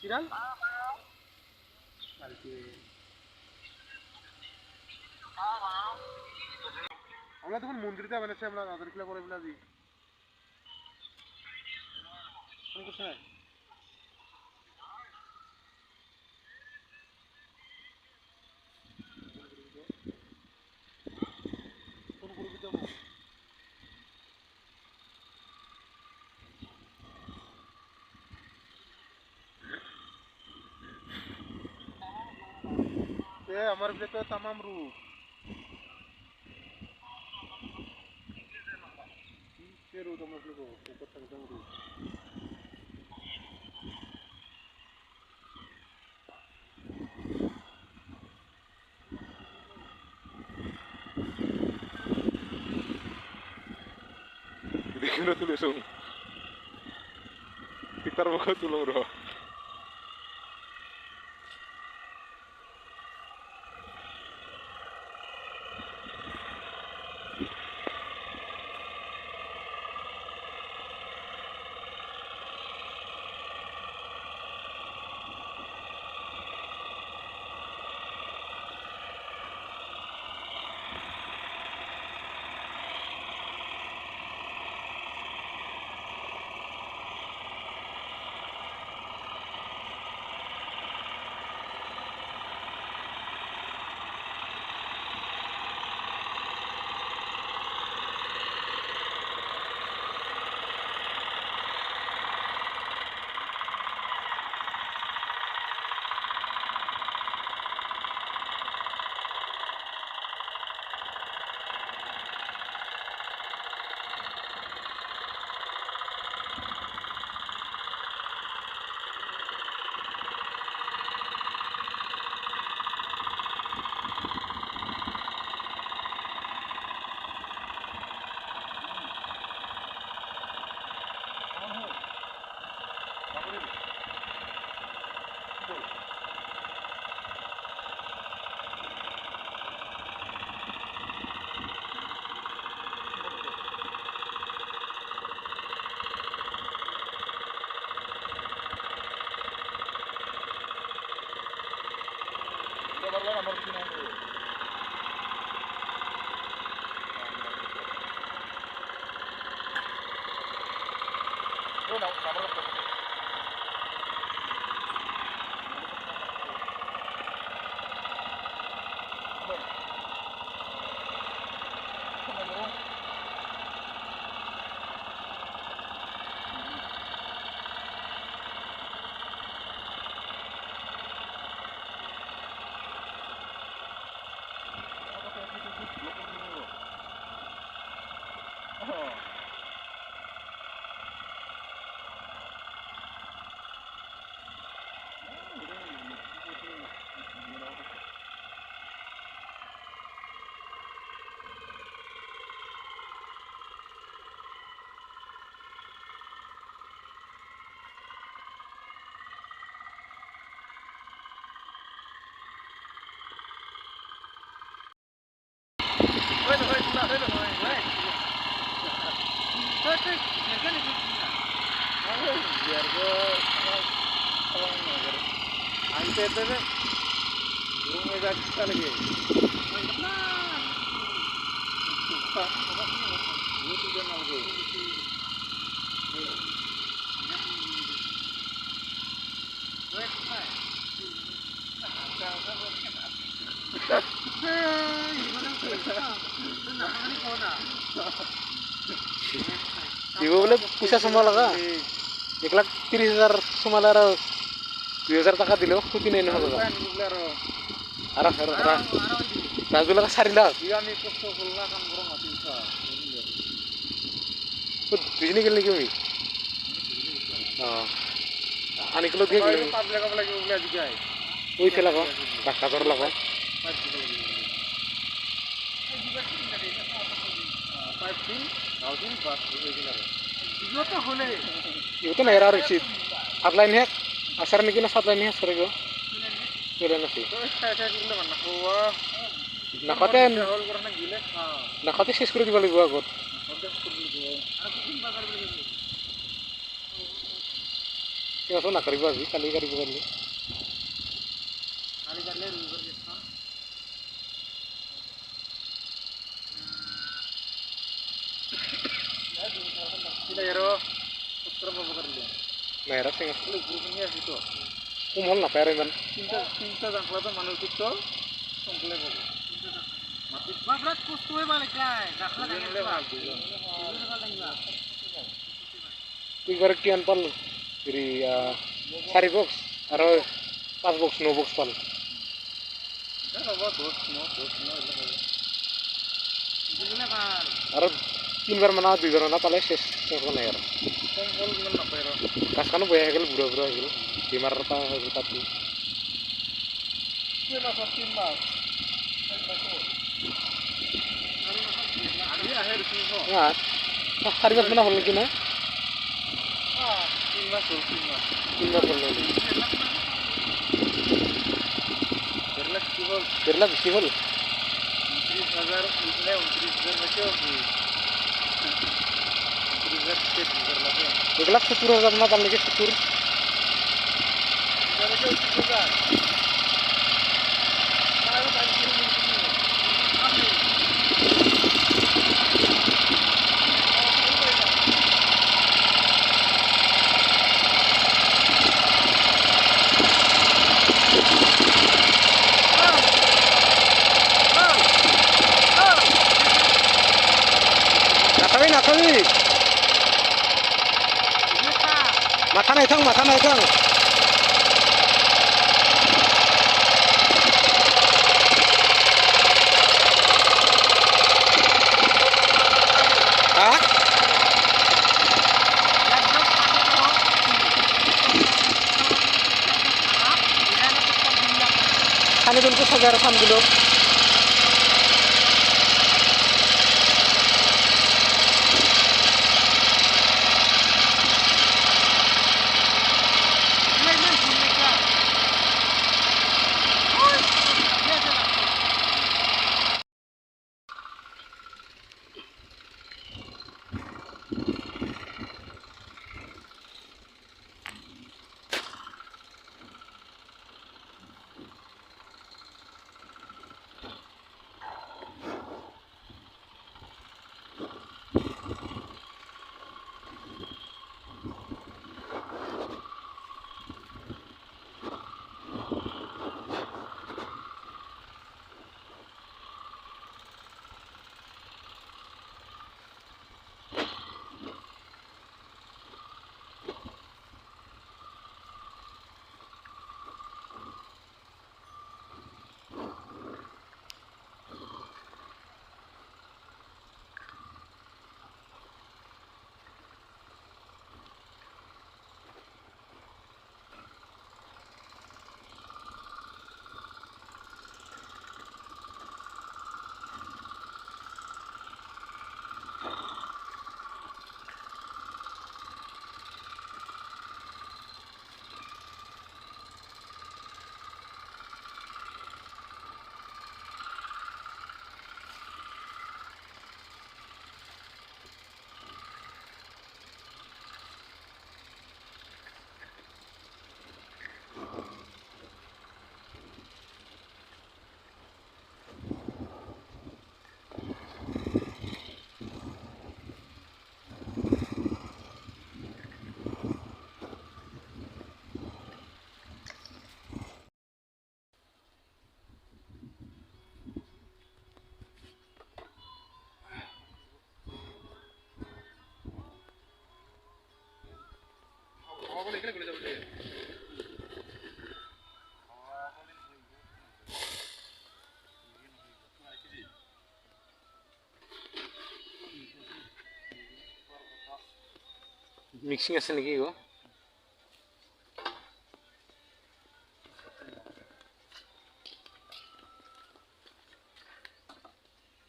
কিরাল আমরা তখন মন্দিরটা বানাচ্ছি আমরা রাতের খেলা করে ফেলা দিই কোন কোথায় কোন গ্রুপে যাবো আমার ভিতরে তো तमाम रूप के रूप हम लोग को ऊपर तक एकदम रूप देखो ना तुले सुन पितर मुख तुलो रो Ibu boleh pusat semua lah, 1,30,000 semua lah, 2,000 taka dilo, kutin ini apa? Arah, Razul lah sari lah. Di sini kali kami. Ani kalau dia kali. Wih, cila kok, tak kator lah kok. Itu nih era recit. Hotline hack, asar nih kena hotline hack serego. Kira nasi. Nakate sih sekali dibalik gua kot. সিহঁতো নাকাৰিব আজি কালি কাৰিব পাৰিলে কালি কাটলে ৰবিবাৰ গেছখন আৰু উত্তৰ পাব পাৰিলে নাইৰা চিঙা গুৰুখিনি আছে তো কোমল নাপায় আৰু ইমান তিনটা জাংলাটো মানুহটোক তো সোনকালে পাব মাটিত বাবৰাত কষ্ট হৈ পালে ক্লাই জাখলা জাংলে ভাল এইবাৰ কিমান পাল হেৰি 4 বক্স আৰু 5 বক্স 9 বক্স পাল আৰু 3 বাৰ মান 2 বাৰ মান পালে শেষ নাই আৰু গাছখনো বৈ আহিল বুঢ়া বুঢ়া হৈ গ'ল বেমাৰৰ পৰা হৈ গ'ল পাতি চাৰি পাঁচ মান হ'ল নেকি না 3 মাহ হ'ল নেকি 1.5 লাখ বেছি হ'ল 1,70,000 মান পাল নেকি 70 নাখাবি মাথা নাই থাং খানি কোনটো চাগে আৰু খাম দিলো মিক্সিং আছে নেকি গো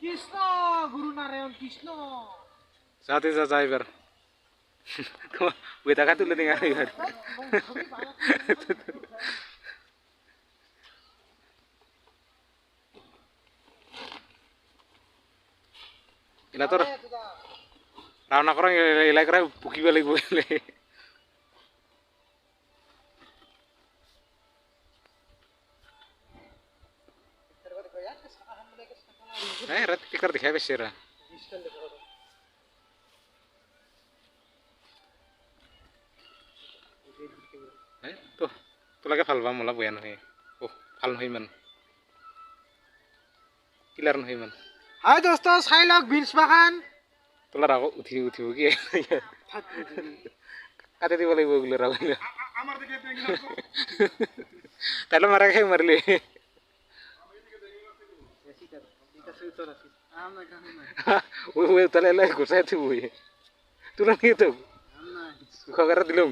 কৃষ্ণ গুরু নারায়ণ কৃষ্ণ যাতে যা এবার ওই টাকা তুলে দিন এবার এলা তোর রান্না করা এলাকায় পুকিবা লাগবে ৰাতি টিকাৰ দেখাই পাইছে ৰা তোলাকে ভাল পাম মোলা বেয়া নহয় ভাল নহয় ইমান কিলাৰ নহয় ইমান হাই দোস্ত চাই লওক বিনছ বাগান তোলাৰ আকৌ উঠিব কি কাটি দিব লাগিব এইগুলো ৰাগ আমাৰ দিকে তাইলে মাৰা খাই মাৰিলে তাহলে এলাই গুছাই থিব তোরা নিয়ে তো খবর দিলাম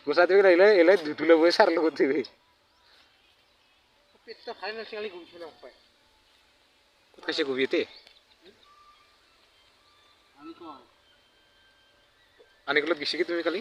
গুছা দিবি এলাই এলাই ধুতুলে বই সার লগত দিবি পেটটা খাই না সিঙ্গালি ঘুমছে না পায় কাছে গুবিতে আমি কম আনিগুলো গেছি কি তুমি কালি